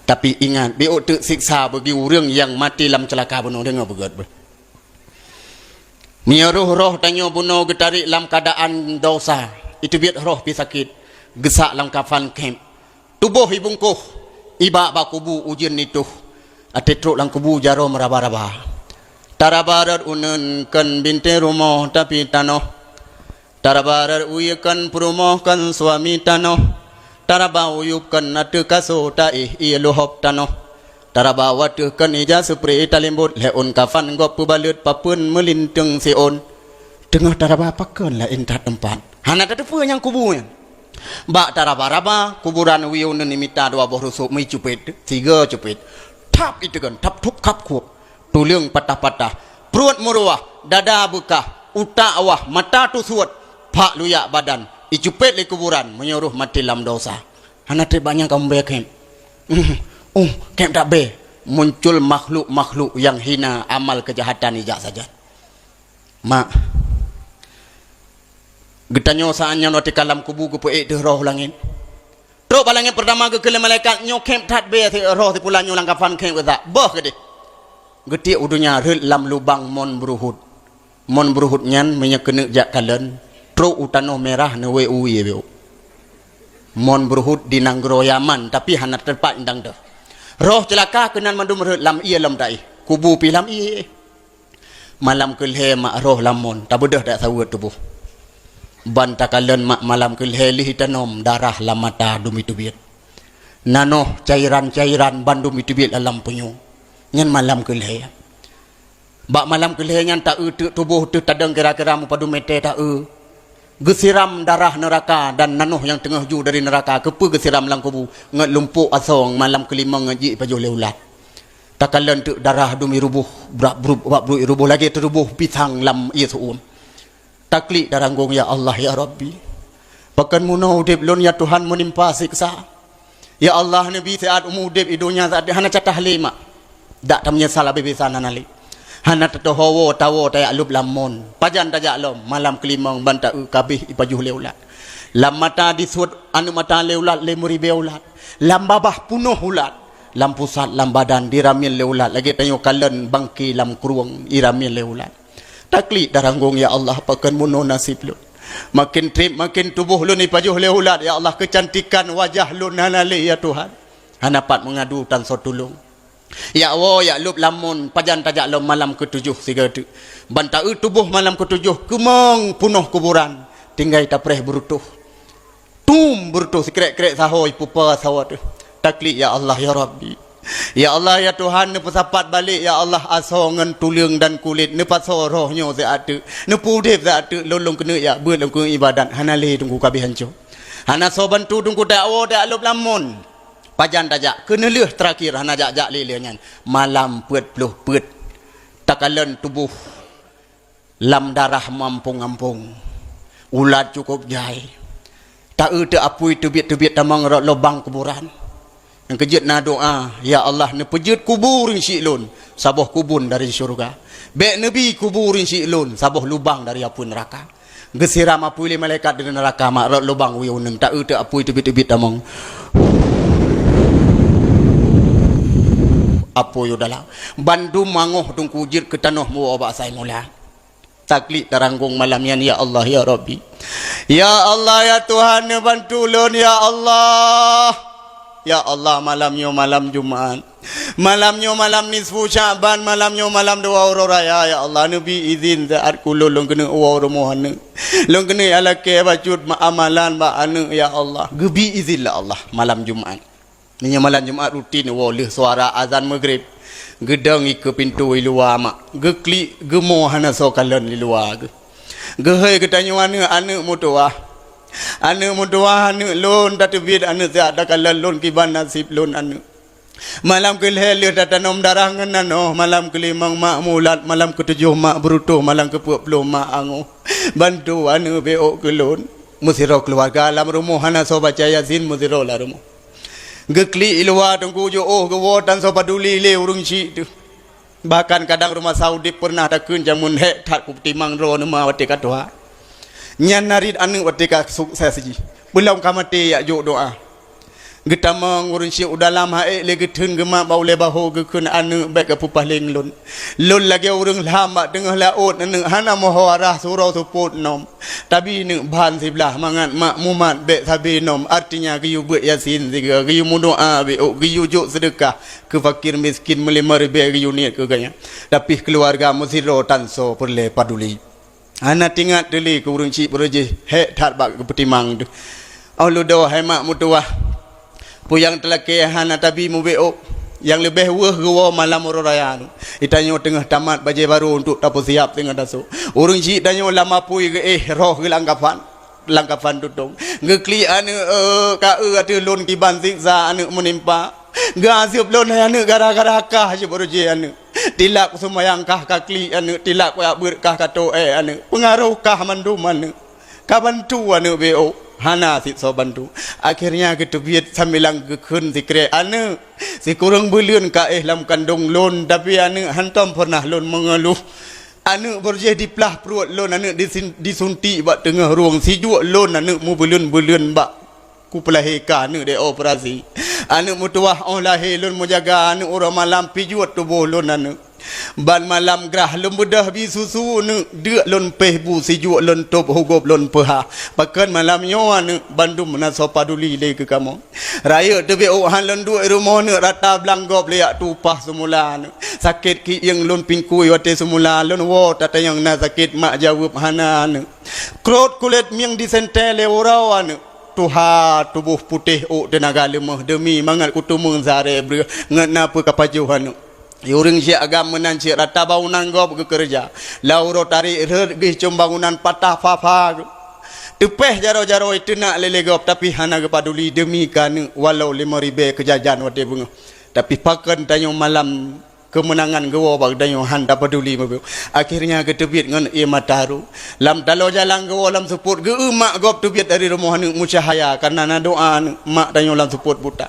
Tapi ingat, biok tu siksa bagi orang yang mati dalam celaka bunuh dengar begat. Roh tanya bunuh getarik dalam keadaan dosa. Itu biar roh pi sakit. Gesak dalam kafan kem. Tubuh ibungkuh. Iba bakubu ujian itu. Atetruk dalam kubu jaro meraba-raba. Tarabarat unen kan binti rumah tapi tanoh. Tarabarat uyakan perumah kan suami tanoh. Taraba uyukan natu kaso taih iya lohop tanoh. Taraba watukan ija supri talimbut leon kafan gop pubalut papun melinteng seon. Tengah taraba pakan lah entat tempat. Hana tatu pun yang kubunya. Bak taraba raba kuburan wiun nimita dua boh rusuk mi cupit tiga cupit. Tap itu kan tap tup kap kup. Tulang patah-patah. Perut muruah dada buka utak awah mata tu suat pak luyak badan. Icupet di kuburan menyuruh mati dalam dosa. Hana banyak kamu bekem. Kem tak be. Muncul makhluk-makhluk yang hina amal kejahatan ijak saja. Mak. Getanyo saatnya noti kalam kubu ku puik deh roh langit. Teruk balangnya pertama ke kele malaikat nyo kem tak be roh ti pulang nyo langkafan kem kata. Boh ke deh. Getik udunya rel lam lubang mon beruhut. Mon beruhut nyan menyekene jak kalen. Tro utano merah ne uwi beo. Mon berhut di nanggro Yaman tapi hana terpat indang dah. Roh celaka kenan mandum lam iya lam dai. Kubu pi lam iya. Malam kelhe mak roh lamon tak bedah dak sawut tubuh. Ban takalen mak malam kelhe lih tanom darah lam mata dumi tubit. Nano cairan-cairan bandum itubit dalam penyu. Nyan malam kelhe. Bak malam kelhe nyan tak tubuh tu tadang kira-kira mu padu mete tak gesiram darah neraka dan nanuh yang tengah ju dari neraka kepu gesiram lang kubu ngat lumpuk asong malam kelima ngaji pajuh leulat takalan tu darah dumi rubuh brak rubuh lagi terubuh pisang lam isuun takli daranggung ya Allah ya Rabbi pakan munau deb lon ya Tuhan menimpa siksa ya Allah nabi saat umudeb idunya saat hana catah lima dak tamnya salah bebesan nali hana tatohowo tawo tayak lub lamon pajan tajak lom malam kelimang banta kabih ipajuh leulat lam mata disud anu mata leulat lemuri beulat lam babah punuh ulat lam pusat lam badan diramil leulat lagi tanyo kalen bangki lam kruang iramil leulat takli daranggung ya Allah pakan muno nasib lu makin trip makin tubuh lu ni pajuh leulat ya Allah kecantikan wajah lu nanali ya Tuhan hanapat mengadu tan so tulung. Ya Allah ya lub lamun pajan tajak lom malam ke-7 siga tu. Banta tubuh malam ke-7 kemang punuh kuburan. Tinggai tapreh berutuh. Tum berutuh sekrek-krek sahoi pupa sawat tu. Takli ya Allah ya Rabbi. Ya Allah ya Tuhan ne pesapat balik ya Allah aso ngan tulang dan kulit ne paso rohnya saat tu. Ne pudep saat tu lolong kena ya beut dalam ibadat hanale tunggu kabeh hancur. Hana so bantu tunggu dakwa dak lub lamun. Pajan tajak kena leh terakhir hana jak-jak lelehnya malam peut takalan tubuh lam darah mampung-ampung ulat cukup jai tak apui tebit-tebit tamang lubang kuburan yang kejut na doa ya Allah ne pejut kuburin silun saboh kubun dari syurga bek nabi kuburin silun saboh lubang dari apun neraka gesiram apui malaikat dari neraka mak lubang wiuneng tak apui tebit-tebit tamang apa yo dalam bandum mangoh tung kujir ke tanah mu obak sai mula takli taranggung malam yan ya Allah ya Rabbi ya Allah ya Tuhan bantu lon ya Allah malamnya malam Jumat malamnya malam nisfu Syaban malamnya malam dua raya ya Allah nabi izin saat kulo long kena wa romohane long kena ala ke bajut amalan ba anu ya Allah gebi izin la Allah malam Jumat. Ini malam Jumat rutin woleh suara azan maghrib gedang ke pintu luar mak gekli gemo hana so kalen di luar gehai ketanya anu mutuah anu lon tatbid anu ada kalen lon kiban nasib lon anu malam kelih le tanom darah ngenano malam kelimang mak mulat malam ke-7 mak berutuh malam ke-20 mak angu bantu anu beok kelon musiro keluarga alam rumah hana so baca yasin musiro la rumah gekli ilwa tunggu jo gewotan so paduli le urung ci tu bahkan kadang rumah Saudi pernah ada kun jamun he tak kuptimang ro nama watika doa nyan narid anu watika sukses ji belum kamate ya jo doa Getama ngurun si udalam hae le getun gema bau le baho gekun anu baik ke pupaling lun lagi urang lama tengah laut anu hana moho arah surau suput nom tapi ne ban sebelah mangan mak mumat bek sabi nom artinya giyu buat yasin tiga giyu mudoa be giyu juk sedekah ke fakir miskin melimar be giyu niat ke ganya tapi keluarga musiro tanso perle paduli ana tingat deli ke urang ci beroje he that bak ke petimang tu Allah doa hai mak mutuah puyang telake hana tabi mubeo yang lebih gua malam raya tu itanyo tengah tamat baje baru untuk tapo siap tengah daso urang ji danyo lama pui ke roh ke langkapan tutong ngekli anu ka atu lon ki ban siksa anu menimpa gasip lon anu gara-gara kah je baru je anu tilak sumayang kah kakli anu tilak ya berkah kato anu pengaruh kah mandum anu ka bantu anu beo hana si so bantu akhirnya ketebiat sambilang gekun si kre anu si kurang bulian ka lam kandung lon tapi anu hantam pernah lon mengeluh anu berjeh diplah perut lon anu disuntik bak tengah ruang si juak lon anu mu bulian bak ku pelahika anu de operasi anu mutuah lahir lon mu jaga anu orang malam pijuat tubuh lon anu ban malam gerah lembedah bi susu ne deuk lon peh bu sijuk lon top hugop lon peha pakan malam nyo anu bandum na so paduli le ke kamu raya tebe han lon duit rumah ne rata blanggop leak tupah semula anu sakit ki yang lon pingkui wate semula lon wo tata yang na sakit mak jawab hana anu krot kulit miang disentele orau anu tuha tubuh putih tenaga lemah demi mangat kutumung zare bre ngat napa kapajuhan Yuring si agama nan si rata bangunan gop ke kerja. Lauro tarik regi cum bangunan patah papa. Tepeh jaro-jaro itu nak lele gop tapi hana ke paduli demi kan walau 5,000 kejajan wate bunga. Tapi pakan tanyo malam kemenangan gewo bag danyo handa peduli mobil. Akhirnya ke tebit ngan e mataru. Lam dalo jalan gewo lam support ge mak gop tebit dari rumah nu musyahaya karena na doa mak danyo lam support buta.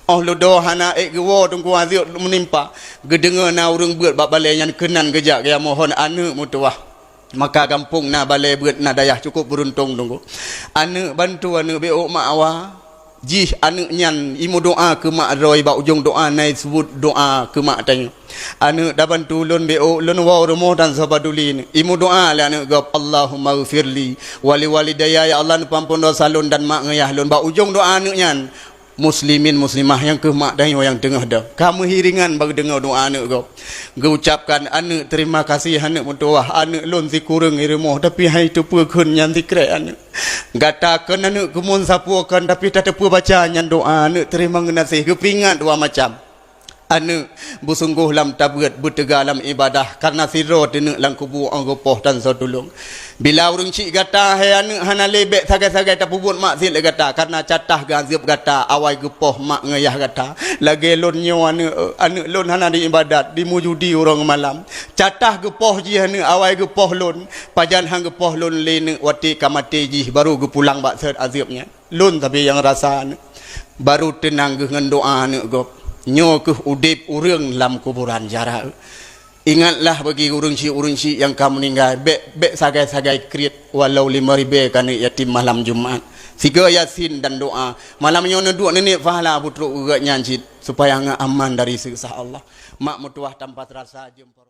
Oh lu doa hana gewo tunggu aziot menimpa. Gedengar na urang beut bab balai yang kenan gejak ya mohon anu mutuah. Maka kampung na balai beut na dayah cukup beruntung tunggu. Anu bantu anu beo mak awa. Jih anu nyan imu doa ke mak roy ba ujung doa nai sebut doa ke mak tanya. Anu da bantu lon beo lon wa rumo dan sabadulin. Imu doa la anu gap Allahumma ghfirli wali walidayya ya Allah pampun dosa lon dan mak ngayah lon ba ujung doa anu nyan. Muslimin muslimah yang ke mak dan yang tengah dah. Kamu hiringan bagi dengar doa anak kau. Kau ucapkan anak terima kasih anak mutuah anak lon si kurang irmoh tapi hai tu pekun yang dikre anak. Gatakan anak kemun sapuakan tapi tak tepu baca yang doa anak terima ngasih kepingat dua macam. Anu bersungguh lam tabuat bertegar lam ibadah karena siro tenek lang kubu anggopoh dan sodulung. Bila urang cik gata hai anu hana lebek sagai-sagai tak pubut mak sil gata karena catah gazib gata awai gepoh mak ngayah gata. Lagi lon nyo anu lon hana di ibadat dimujudi orang malam. Catah gepoh ji anu awai gepoh lon pajan hang gepoh lon lene wati kamate ji baru gepulang bak set azibnya. Lon tapi yang rasa anu baru tenang dengan doa anu gop. Nyo ke udip urang lam kuburan jarak. Ingatlah bagi urang si yang kamu meninggal bek sagai-sagai kriat walau 5,000 kan yatim malam Jumaat. Siga yasin dan doa. Malam nyo dua nenek fahala putruk ugat nyancit supaya aman dari siksa Allah. Mak mutuah tanpa terasa jempol.